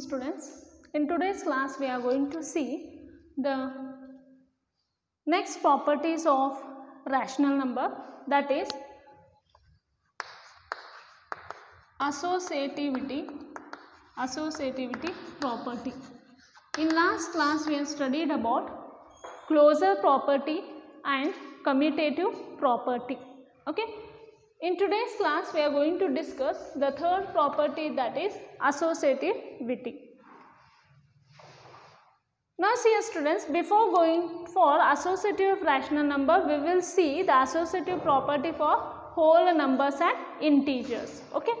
students. In today's class we are going to see the next properties of rational number, that is associativity property. In last class we have studied about closure property and commutative property. Okay. In today's class we are going to discuss the third property, that is associativity. Now see students, before going for associative rational number, we will see the associative property for whole numbers and integers. Okay.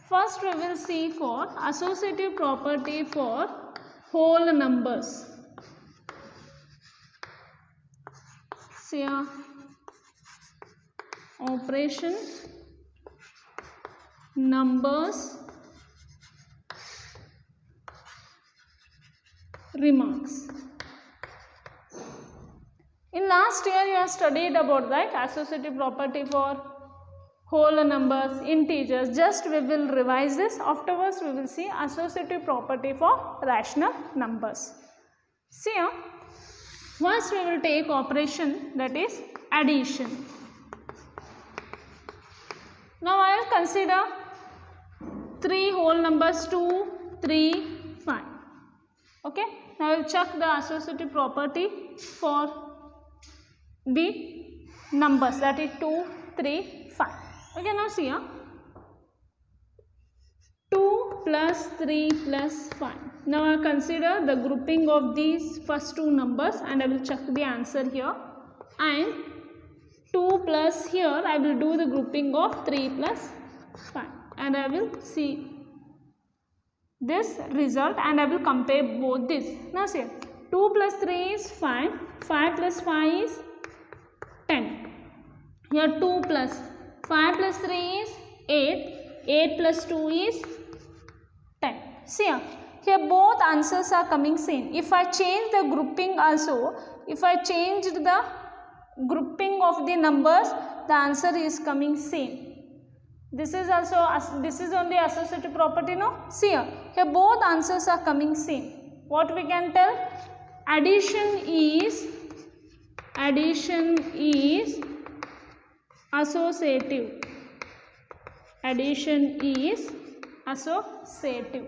First we will see for associative property for whole numbers. See operation, numbers, remarks. In last year you have studied about that associative property for whole numbers, integers. Just we will revise this. Afterwards we will see associative property for rational numbers. See here, first we will take operation, that is addition. Now I will consider three whole numbers 2, 3, 5. Okay. Now I will check the associative property for the numbers, that is 2, 3, 5. Okay. Now see here, 2 plus 3 plus 5. Now I consider the grouping of these first two numbers and I will check the answer here, and 2 plus here I will do the grouping of 3 plus 5 and I will see this result and I will compare both this. Now see, 2 plus 3 is 5, 5 plus 5 is 10. Here 2 plus 5 plus 3 is 8, 8 plus 2 is 10. See here both answers are coming same. If I change the grouping also, if I change the grouping of the numbers, the answer is coming same. This is also, this is only associative property, no? See here both answers are coming same. What we can tell? Addition is associative. Addition is associative.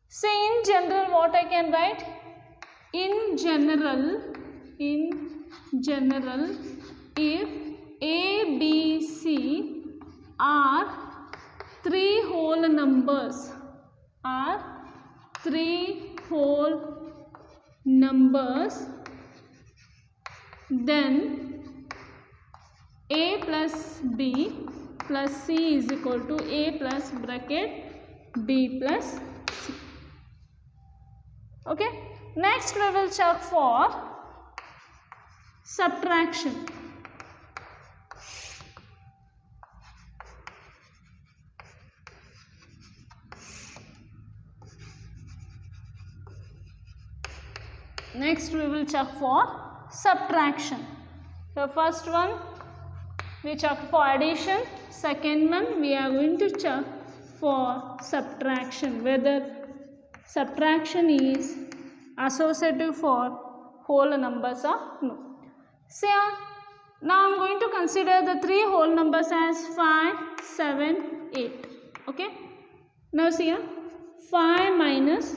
Say in general, what I can write? In general, if A, B, C are three whole numbers, then A plus B plus C is equal to A plus bracket B plus C. Okay. Next we will check for subtraction. Next we will check for subtraction. The first one we check for addition, second one we are going to check for subtraction, whether subtraction is associative for whole numbers or no. So now I am going to consider the three whole numbers as 5, 7, 8. Okay. Now see here, 5 minus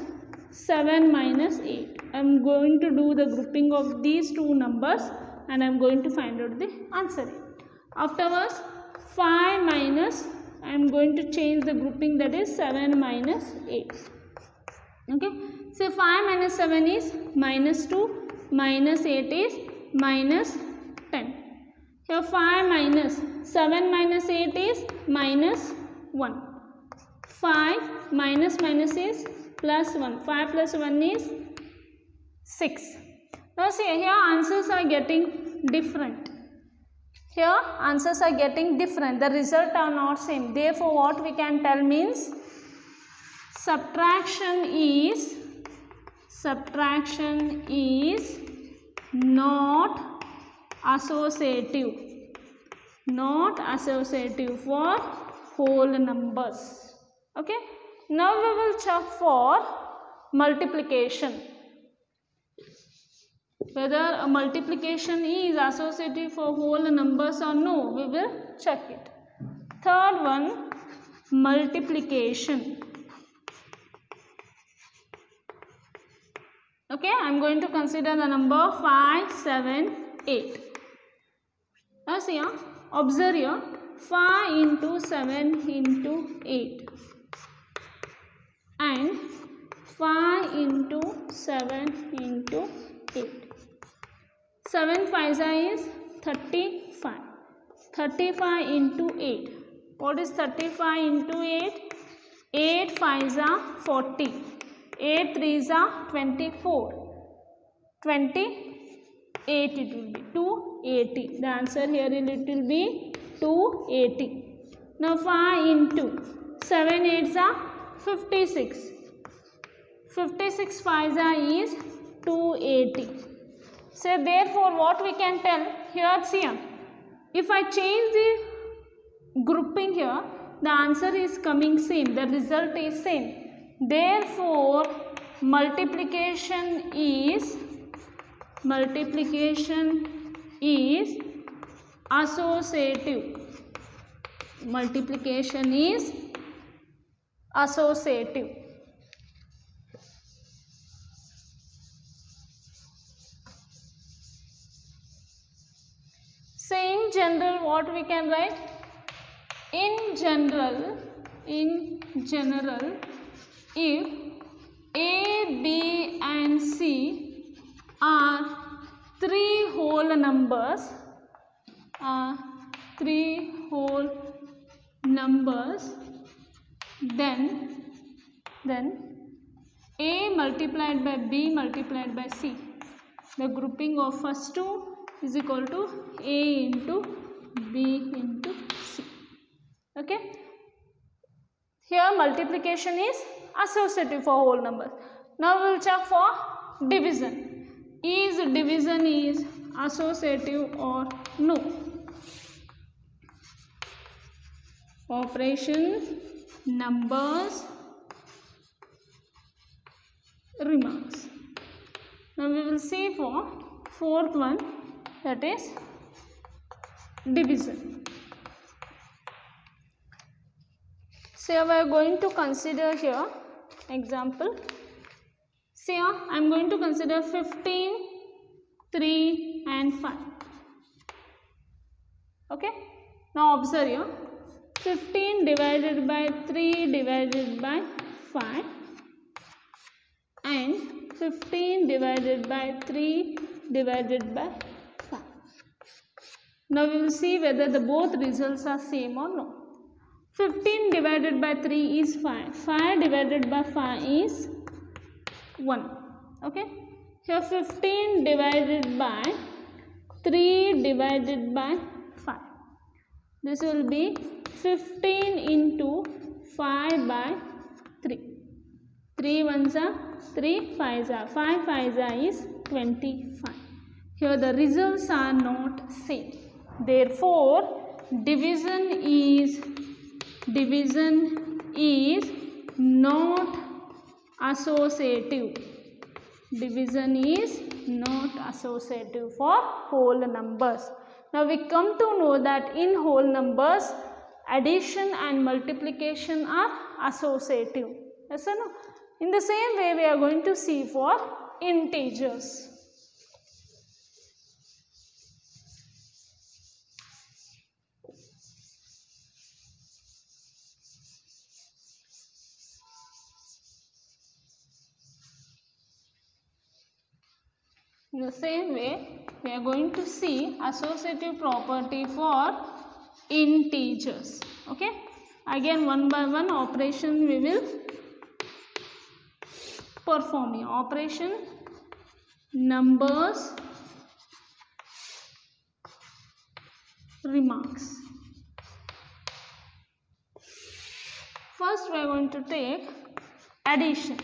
7 minus 8. I am going to do the grouping of these two numbers and I am going to find out the answer. Afterwards 5 minus, I am going to change the grouping, that is 7 minus 8. Okay. So 5 minus 7 is minus 2, minus 8 is minus 10. Here 5 minus 7 minus 8 is minus 1. 5 minus minus is plus 1. 5 plus 1 is 6. Now see here answers are getting different. Here answers are getting different. The result are not same. Therefore what we can tell means subtraction is not associative for whole numbers. Okay. Now we will check for multiplication. Whether a multiplication is associative for whole numbers or no, we will check it. Third one, multiplication. Okay, I am going to consider the number 5, 7, 8. Now see here, observe here, 5 into 7 into 8 and 5 into 7 into 8. 7 5s is 35. 35 into 8. What is 35 into 8? 8 5s are 40. 8 3s are 24. 28 it will be 280. The answer here it will be 280. Now 5 into 7 8s are 56. 56 5s are is 280. So therefore what we can tell here, see, if I change the grouping here, the answer is coming same, the result is same. Therefore multiplication is associative. Multiplication is associative. So in general what we can write? In general, if A, B and C are three whole numbers, then A multiplied by B multiplied by C, the grouping of first two is equal to A into B into C. Okay. Here multiplication is associative for whole numbers. Now we will check for division. Is division is associative or no? Operation, numbers, remarks. Now we will see for fourth one, that is division. So we are going to consider here example. See here, I am going to consider 15, 3 and 5. Okay. Now observe here, 15 divided by 3 divided by 5 and 15 divided by 3 divided by 5. Now we will see whether the both results are same or no. 15 divided by 3 is 5. 5 divided by 5 is 1. Okay. Here 15 divided by 3 divided by 5. This will be 15 into 5 by 3. 3 ones are 3 5s are 5 5s are is 25. Here the results are not same. Therefore division is not associative. Division is not associative for whole numbers. Now we come to know that in whole numbers addition and multiplication are associative. Yes or no? In the same way we are going to see for integers. In the same way, we are going to see associative property for integers. Okay. Again, one by one operation we will perform here. Operation, numbers, remarks. First, we are going to take addition.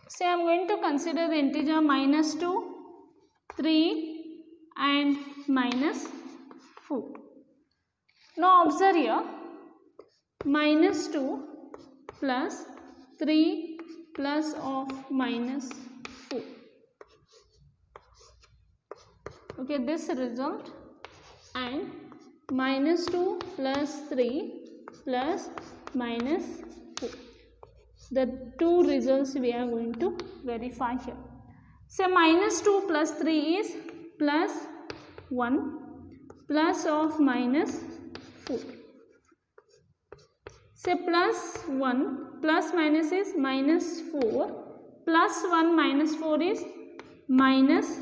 Say I am going to consider the integer -2, 3 and -4. Now observe here, minus 2 plus 3 plus of minus 4. Okay, this result, and minus 2 plus 3 plus minus 4. The two results we are going to verify here. So minus 2 plus 3 is plus 1 plus of minus 4. Say plus 1 plus minus is minus 4 plus 1 minus 4 is minus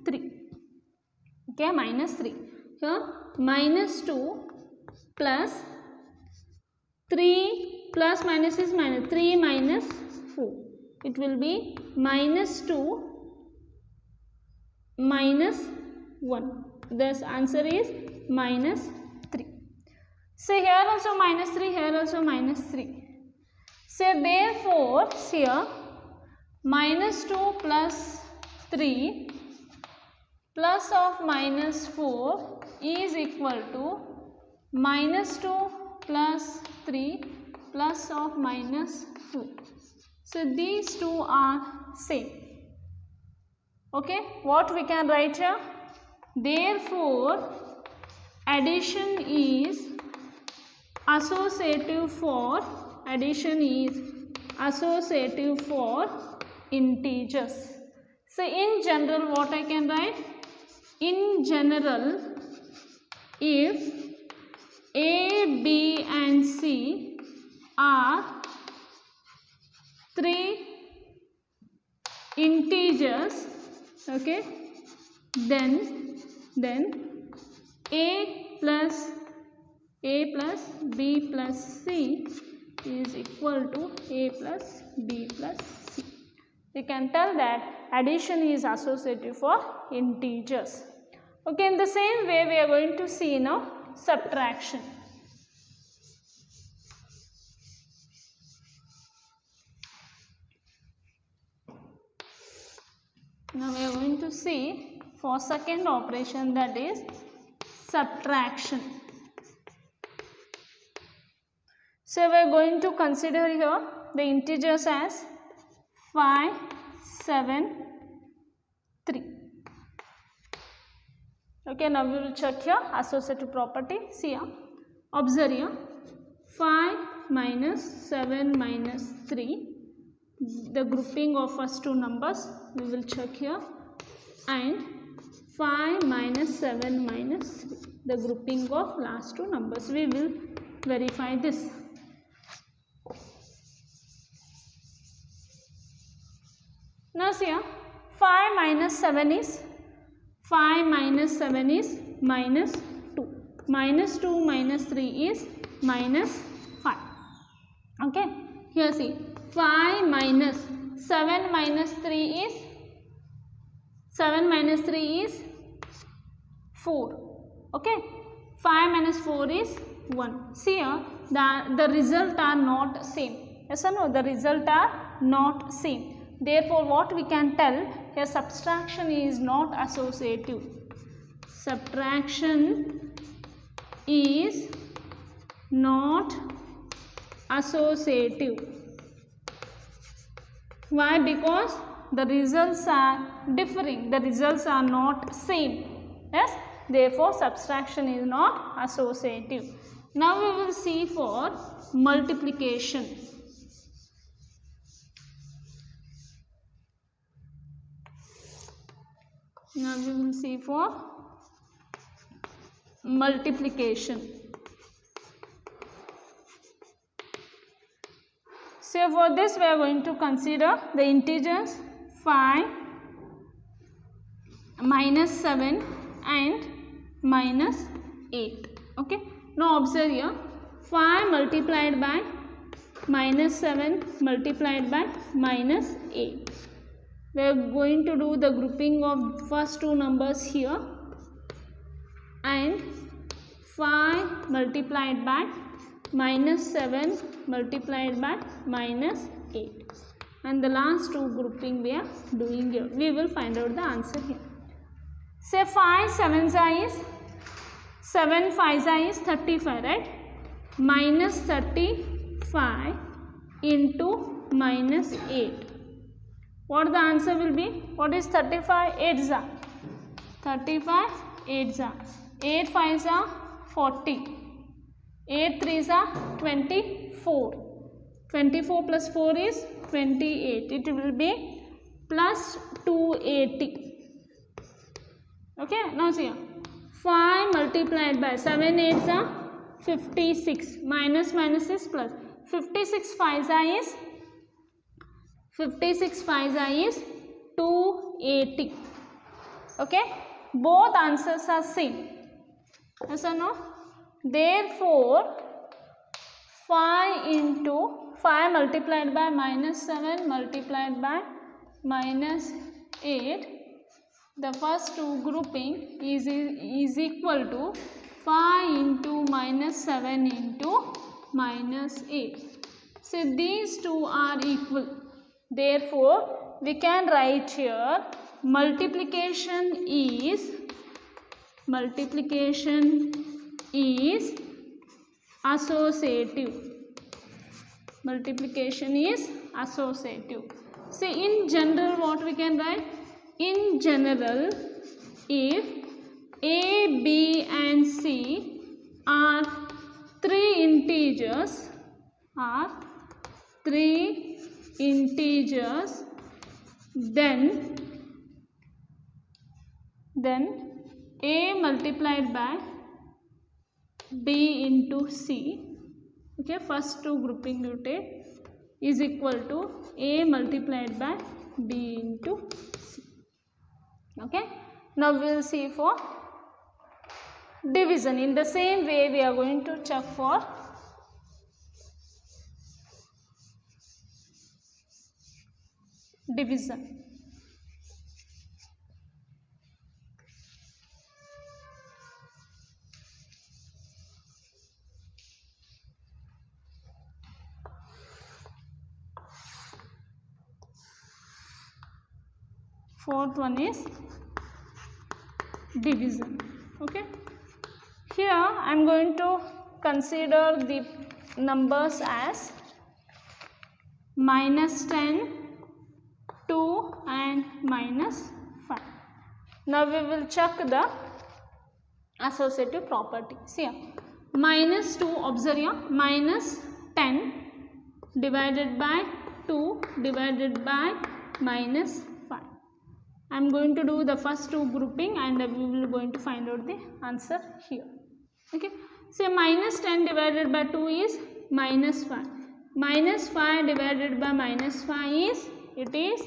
3. Okay, minus 3. Here minus 2 plus 3 plus minus is minus 3 minus 4. It will be minus 2 minus 1. Thus answer is minus 3. So here also minus 3, here also minus 3. So therefore here minus 2 plus 3 plus of minus 4 is equal to minus 2 plus 3 plus of minus 4. So these two are same. Okay, what we can write here? Therefore addition is associative for integers. So in general what I can write? In general, if A, B and C are 3 integers, okay, then A plus B plus C is equal to A plus B plus C. We can tell that addition is associative for integers. Okay, in the same way we are going to see now subtraction. Now we are going to see for second operation, that is subtraction. So we are going to consider here the integers as 5, 7, 3. Okay, now we will check here associative property. See here, observe here, 5 minus 7 minus 3, the grouping of first two numbers we will check here, and 5 minus 7 minus 3, the grouping of last two numbers. We will verify this. Now see here, 5 minus 7 is minus 2. Minus 2 minus 3 is minus 5. Okay, here see, 5 minus 7 minus 3 is 4. Okay, 5 minus 4 is 1. See here, the result are not same. Yes or no? The result are not same. Therefore what we can tell here, subtraction is not associative. Subtraction is not associative. Why? Because the results are differing, the results are not same. Yes, therefore subtraction is not associative. Now we will see for multiplication. Now we will see for multiplication. So for this we are going to consider the integers 5, minus 7 and minus 8. Okay. Now observe here, 5 multiplied by minus 7 multiplied by minus 8. We are going to do the grouping of first two numbers here, and 5 multiplied by minus 7 multiplied by minus 8, and the last two grouping we are doing here. We will find out the answer here. Say 5 7s is 7 5 is 35, right? Minus 35 into minus 8. What the answer will be? What is 35 8s are? 35 8s are. 8 5s are 40. 8 3s are 24. 24 plus 4 is 28. It will be plus 280. Okay, now see here. 5 multiplied by 7 8s are 56. Minus is plus. 56 5s is 280. Okay, both answers are same. Yes or no? Therefore, 5 multiplied by minus 7 multiplied by minus 8, the first two grouping is equal to 5 into minus 7 into minus 8. So these two are equal. Therefore, we can write here multiplication is associative. Multiplication is associative. See, in general, what we can write? In general, if A, B and C are three integers, then A multiplied by B into C, okay, first two grouping you take, is equal to A multiplied by B into C. Okay, now we will see for division. In the same way, we are going to check for division. Fourth one is division. Okay, here I am going to consider the numbers as minus 10, 2 and minus 5. Now we will check the associative property. See here, minus 2, observe here, minus 10 divided by 2 divided by minus 5. I am going to do the first two grouping and we will going to find out the answer here. Okay, so minus 10 divided by 2 is minus 5. Minus 5 divided by minus 5 is, it is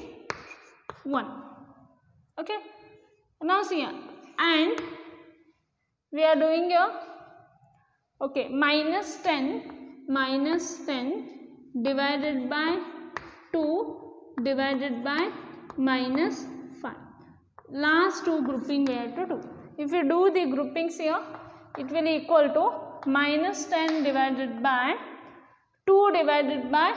1. Okay, now see here, and we are doing here, okay, minus 10 divided by 2 divided by minus 5. Last two grouping we have to do. If you do the groupings here, it will equal to minus 10 divided by 2 divided by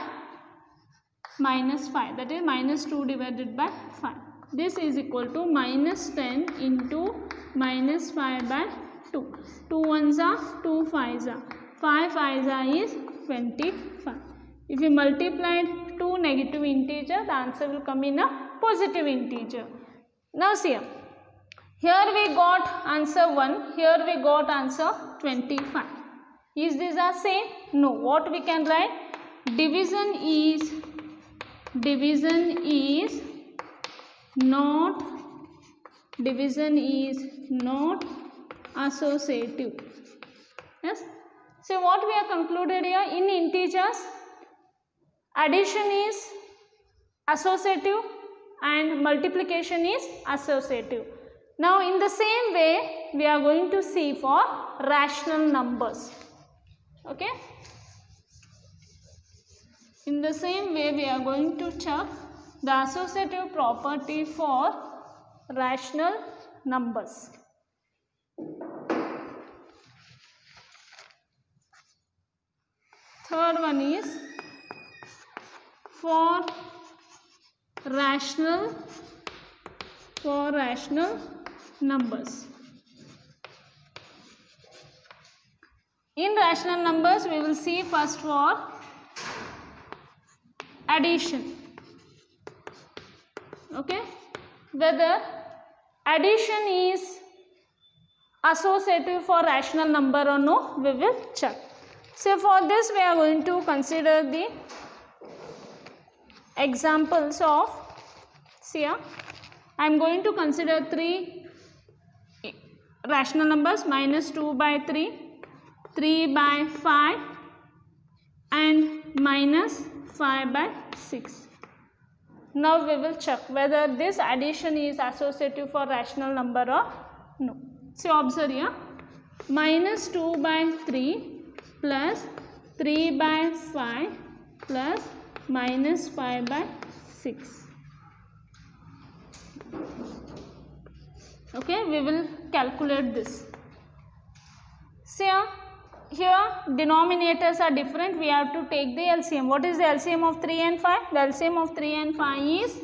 minus 5, that is minus 2 divided by 5. This is equal to minus 10 into minus 5 by 2. 2 1s are 2 5s are 5 5s are is 25. If you multiply two negative integer, the answer will come in a positive integer. Now see here we got answer 1, here we got answer 25. Is this the same? No. What we can write? Division is not associative. Yes. So what we have concluded here, in integers addition is associative and multiplication is associative. Now in the same way we are going to see for rational numbers. Okay, in the same way we are going to check the associative property for rational numbers. Third one is for rational numbers. In rational numbers, we will see first for addition. Okay, whether addition is associative for rational number or no, we will check. So for this we are going to consider the examples of, see here, I am going to consider 3 rational numbers, minus 2 by 3, 3 by 5 and minus 5 by 6. Now we will check whether this addition is associative for rational number or no. So observe here, minus 2 by 3 plus 3 by 5 plus minus 5 by 6. Okay, we will calculate this. See here denominators are different. We have to take the LCM. What is the LCM of 3 and 5? The LCM of 3 and 5 is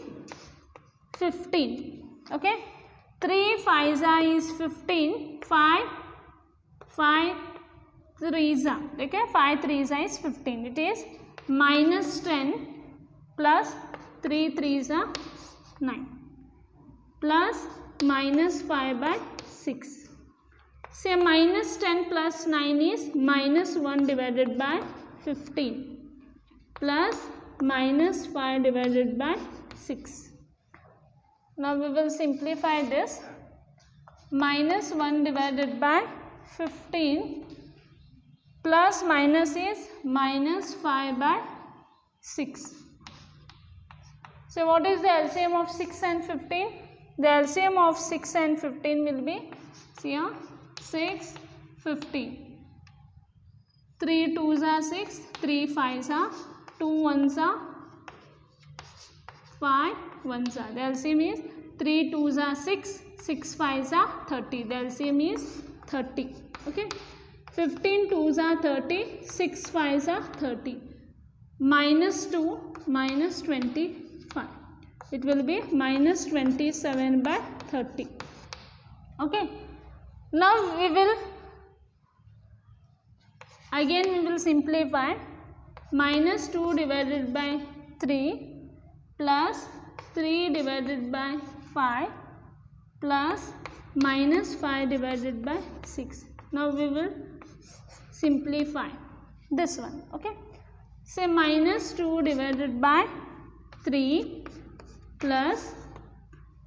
15. Okay, 3 5s is 15. 5 3s. Okay, 5 3s is 15. It is minus 10 plus 3 3s are 9 plus minus 5 by 6. Say minus 10 plus 9 is minus 1 divided by 15 plus minus 5 divided by 6. Now we will simplify this. Minus 1 divided by 15 plus minus is minus 5 by 6. So what is the LCM of 6 and 15? The LCM of 6 and 15 will be, see here, 6, 15. 3 2s are 6, 3 5s are, 2 1s are, 5 1s are. The LCM is 3 2s are 6, 6 5s are 30. The LCM is 30. Okay. 15 2s are 30, 6 5s are 30. Minus 2 minus 25. It will be minus 27 by 30. Okay. Now we will simplify. Minus 2 divided by 3 plus 3 divided by 5 plus minus 5 divided by 6. Now we will simplify this one. Okay. Say minus 2 divided by 3 plus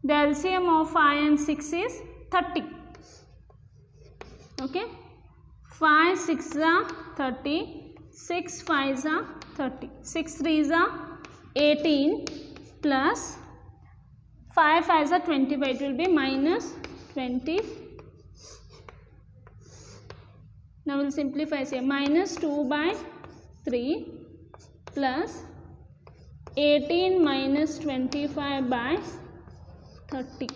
the LCM of 5 and 6 is 30. Okay. 5 6 are 30, 6 5 are 30, 6 3 are 18 plus 5 5 are 25. It will be minus 20. Now we will simplify. Say minus 2 by 3 plus 18 minus 25 by 30.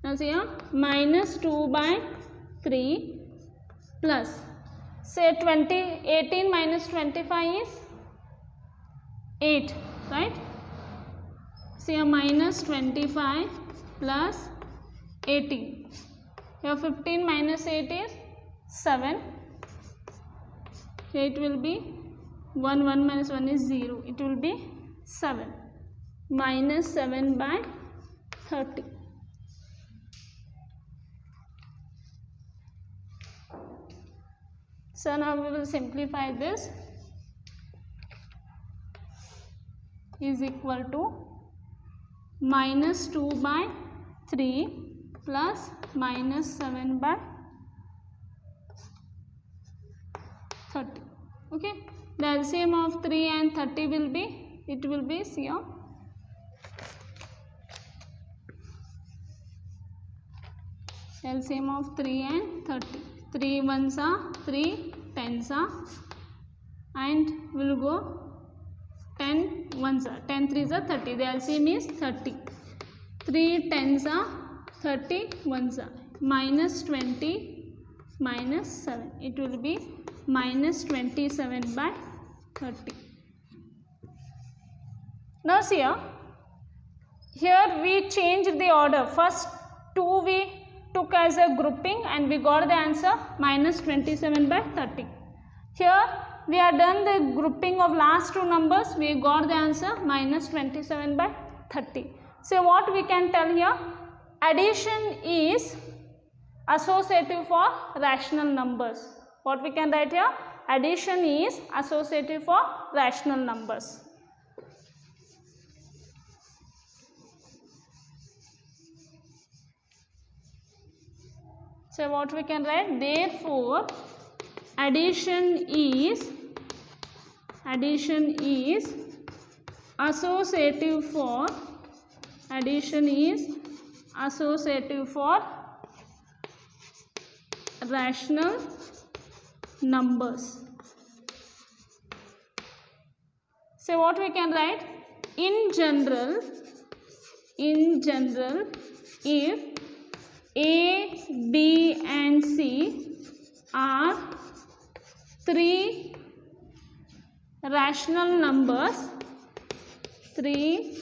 Now see here, minus 2 by 3 plus, say 18 minus 25 is 8, right? See here, minus 25 plus 18. Here 15 minus 8 is 7. Here it will be 1 minus 1 is 0. It will be 7. Minus 7 by 30. So now we will simplify this. Is equal to minus 2 by 3 plus minus 7 by 30. Okay. The LCM of 3 and 30 will be, it will be here. LCM of 3 and 30. 3 1s are 3 10s are, and we will go 10 1s are, 10 3s are 30. The LCM is 30. 3 10s are 30 1s are, minus 20 minus 7. It will be minus 27 by 30. Now see here we change the order. First 2 took as a grouping and we got the answer minus 27 by 30. Here we have done the grouping of last two numbers, we got the answer minus 27 by 30. So what we can tell here, addition is associative for rational numbers. What we can write here, addition is associative for rational numbers. So what we can write, therefore addition is associative for rational numbers. So what we can write, in general if A, B and C are three rational numbers, then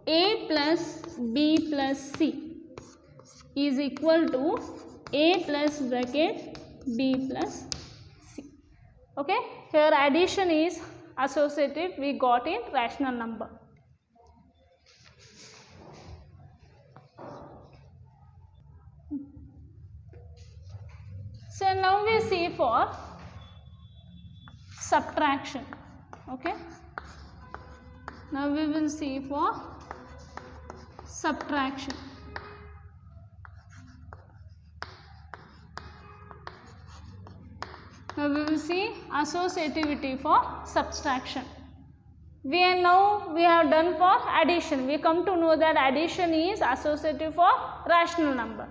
A plus B plus C is equal to A plus bracket B plus C. Okay, here addition is associative, we got in rational number. So now we see for subtraction. Okay, now we will see for subtraction. Now we will see associativity for subtraction. We have done for addition. We come to know that addition is associative for rational number.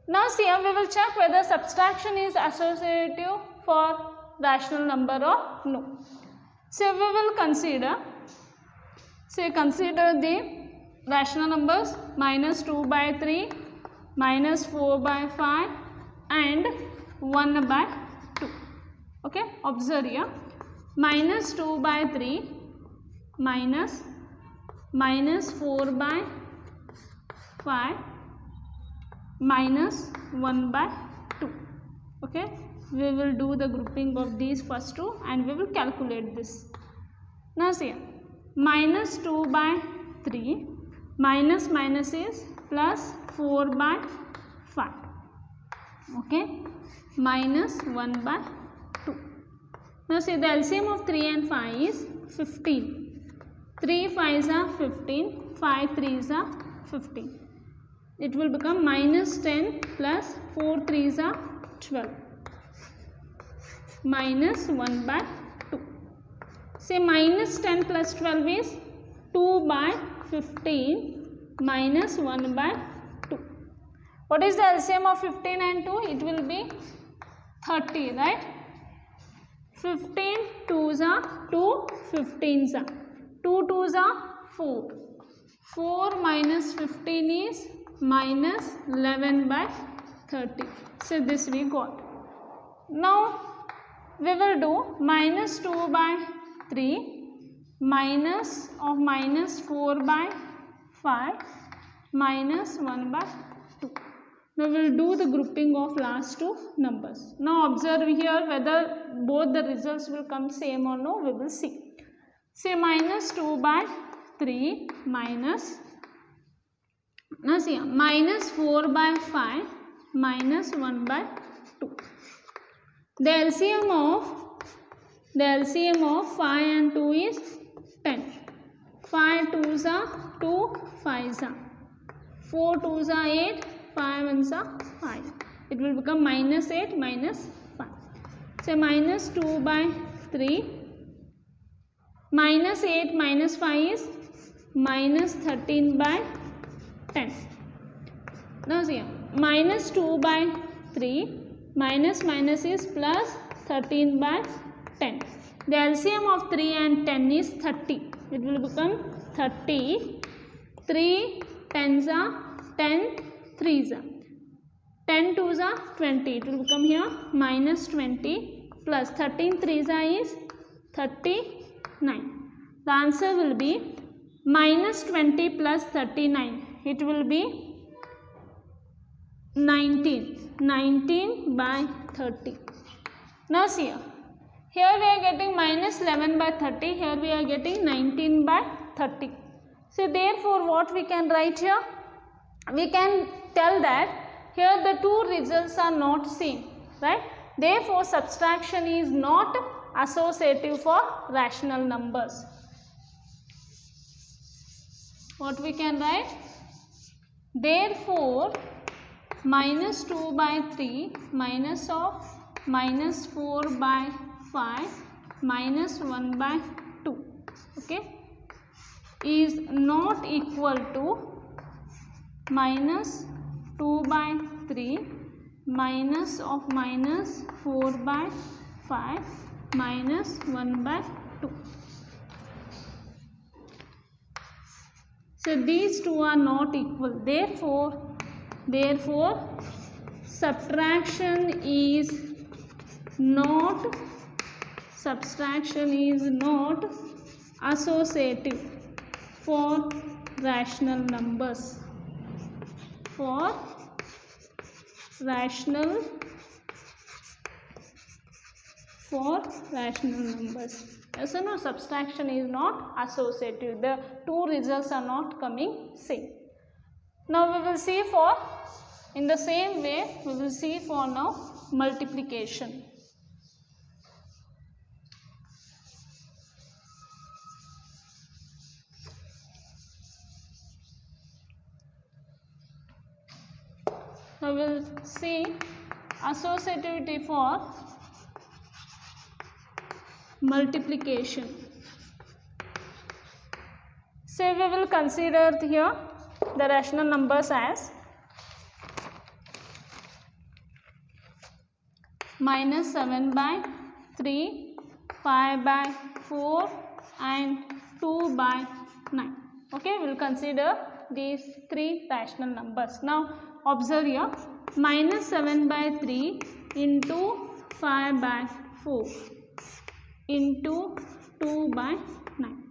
Now see, we will check whether subtraction is associative for rational number or no. So we will consider the rational numbers minus 2 by 3, minus 4 by 5 and 1 by 2. Okay, observe here, minus 2 by 3, minus 4 by 5, minus 1 by 2. Okay, we will do the grouping of these first two and we will calculate this. Now see, minus 2 by 3, minus is plus 4 by 5. Okay, minus 1 by 2. Now see, the LCM of 3 and 5 is 15. 3 5s are 15, 5 3s are 15. It will become minus 10 plus 4 3s are 12. Minus 1 by 2. Say minus 10 plus 12 is 2 by 15 minus 1 by 2. What is the LCM of 15 and 2? It will be 30, right? 15 2s are 2, 15s are 2 2s are 4. 4 minus 15 is minus 11 by 30. So this we got. Now we will do minus 2 by 3, minus 4 by 5, minus 1 by 2. Now we will do the grouping of last two numbers. Now observe here whether both the results will come same or no, we will see. Say minus 2 by 3 minus, now see, minus 4 by 5 minus 1 by 2. The LCM of 5 and 2 is 10. 5 2s are 2, 5s are 4 2s are 8, 5 1s are 5. It will become minus 8 minus 5. So minus 2 by 3, minus 8 minus 5 is minus 13 by 10. Now see, minus 2 by 3, minus is plus 13 by 10. The LCM of 3 and 10 is 30. It will become 30. 3 10s are 10, 3s are 10 2s are 20. It will become here minus 20 plus 13 3s are is 30 9. The answer will be minus 20 plus 39. It will be 19. 19 by 30. Now see here we are getting minus 11 by 30. Here we are getting 19 by 30. So therefore what we can write here? We can tell that here the two results are not same, right? Therefore subtraction is not associative for rational numbers. What we can write? Therefore minus 2 by 3 minus of minus 4 by 5 minus 1 by 2, okay, is not equal to minus 2 by 3 minus of minus 4 by 5 minus 1 by 2. So these two are not equal. Therefore subtraction is not associative for rational numbers. For rational numbers. Yes or no? Subtraction is not associative. The two results are not coming same. Now we will see for, in the same way we will see for now multiplication. Now we will see associativity for multiplication. So we will consider here the rational numbers as minus 7 by 3, 5 by 4 and 2 by 9. Okay, we will consider these three rational numbers. Now observe here, minus 7 by 3 into 5 by 4 into 2 by 9.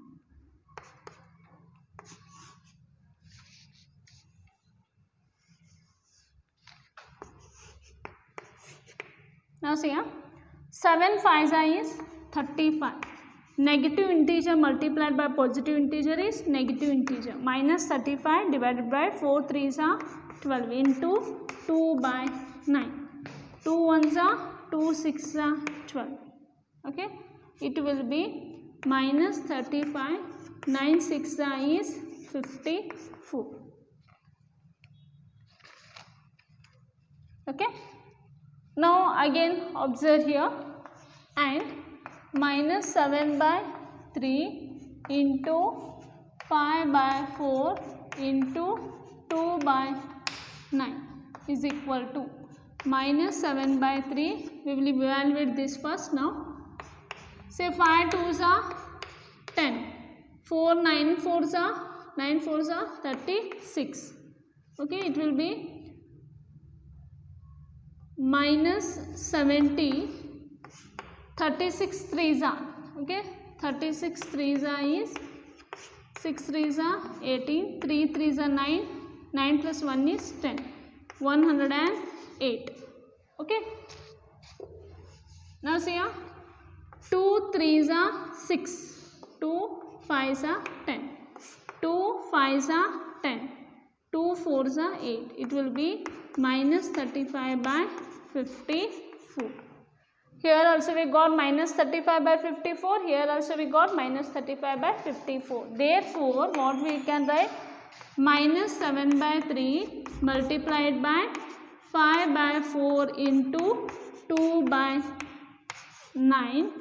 Now see here, 7 5s is 35. Negative integer multiplied by positive integer is negative integer. Minus 35 divided by 4 3s are 12 into 2 by 9. 2 1s are 2 6s are 12. Okay, it will be minus 35. 9 6s is 54. Okay. Now again observe here, and minus 7 by 3 into 5 by 4 into 2 by 9 is equal to minus 7 by 3. We will evaluate this first now. Say 5 2s are 10. 4 9 4s are 36. Okay, it will be minus 70. 36 3s are, okay, 36 3s are is 6 3s are 18, 3 3s are 9, 9 plus 1 is 10, 108. Okay, now see here, 2 3s are 6, 2 5s are 10, 2 5s are 10, 2 4s are 8. It will be minus 35 by 54. Here also we got minus 35 by 54. Here also we got minus 35 by 54. Therefore, what we can write? Minus 7 by 3 multiplied by 5 by 4 into 2 by 9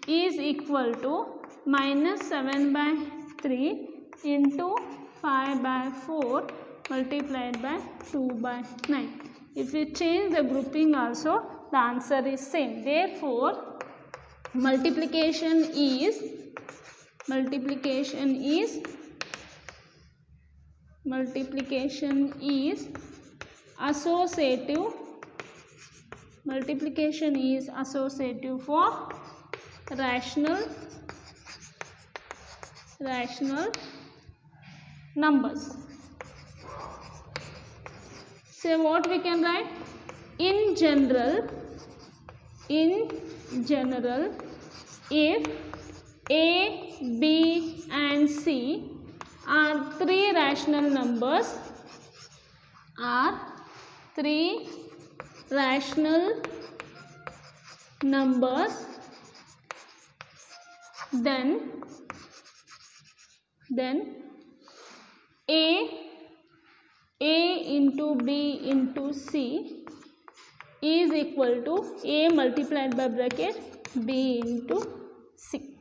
is equal to minus 7 by 3 into 5 by 4 multiplied by 2 by 9. If we change the grouping also, the answer is same. Therefore, multiplication is associative. Multiplication is associative for rational rational numbers. So what we can write? In general, if A, B and C are three rational numbers, then A into B into C is equal to A multiplied by bracket B into C.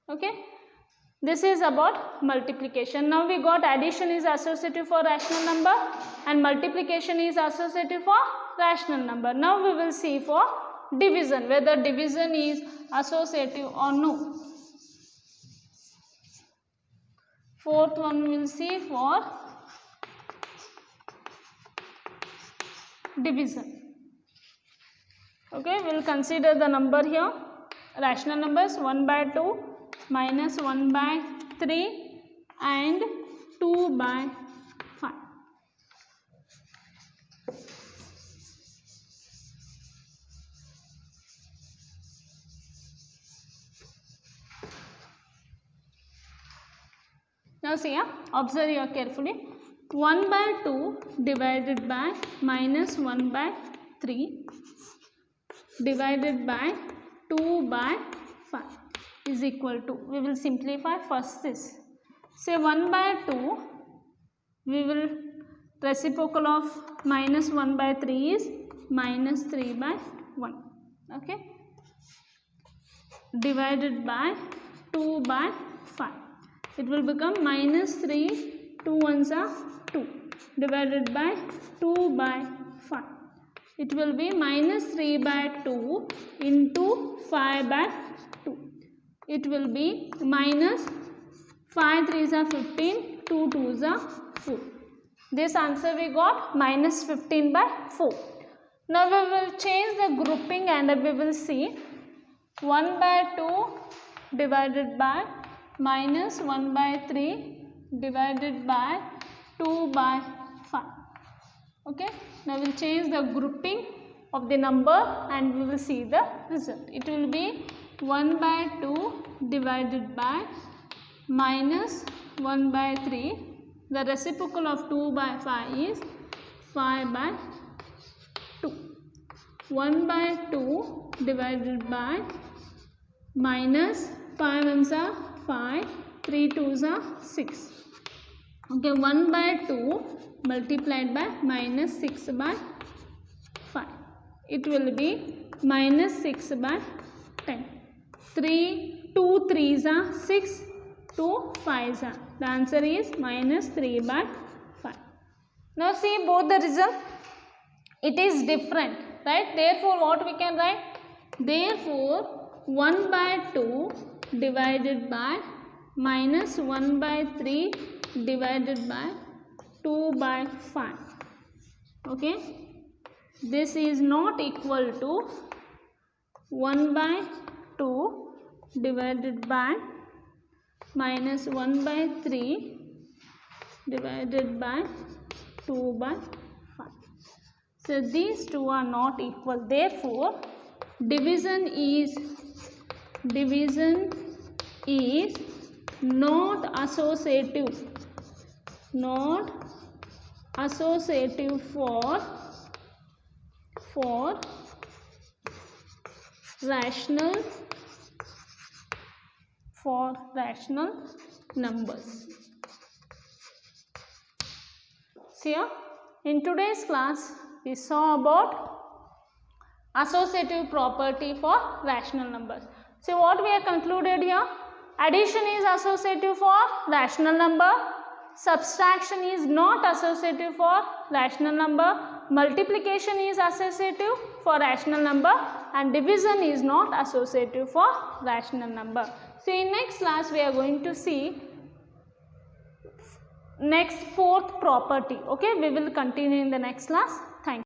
Okay, this is about multiplication. Now we got addition is associative for rational number and multiplication is associative for rational number. Now we will see for division, whether division is associative or no. Fourth one we will see for division. Okay, we will consider the number here. Rational numbers 1 by 2 minus 1 by 3 and 2 by 5. Now see here, observe here carefully. 1 by 2 divided by minus 1 by 3 divided by 2 by 5 is equal to, we will simplify first this. Say 1 by 2, we will reciprocal of minus 1 by 3 is minus 3 by 1. Okay, divided by 2 by 5. It will become minus 3, 2 ones are 2 divided by 2 by 5. It will be minus 3 by 2 into 5 by 2. It will be minus 5 3s are 15, 2 2s are 4. This answer we got minus 15 by 4. Now we will change the grouping and we will see 1 by 2 divided by minus 1 by 3 divided by 2 by 5. Okay, now we will change the grouping of the number and we will see the result. It will be 1 by 2 divided by minus 1 by 3. The reciprocal of 2 by 5 is 5 by 2. 1 by 2 divided by minus 5 ones are 5, 3 2s are 6. Okay, 1 by 2 multiplied by minus 6 by 5. It will be minus 6 by 10. 2 3s are 6, 2 5s are. The answer is minus 3 by 5. Now see both the result. It is different, right? Therefore, what we can write? Therefore, 1 by 2 divided by minus 1 by 3 divided by 2 by 5. Okay, this is not equal to 1 by 2 divided by minus 1 by 3 divided by 2 by 5. So these two are not equal. Therefore, division is not associative for rational numbers. See here, in today's class we saw about associative property for rational numbers. So what we have concluded here? Addition is associative for rational number, subtraction is not associative for rational number, multiplication is associative for rational number and division is not associative for rational number. So in next class we are going to see next fourth property. Okay, we will continue in the next class.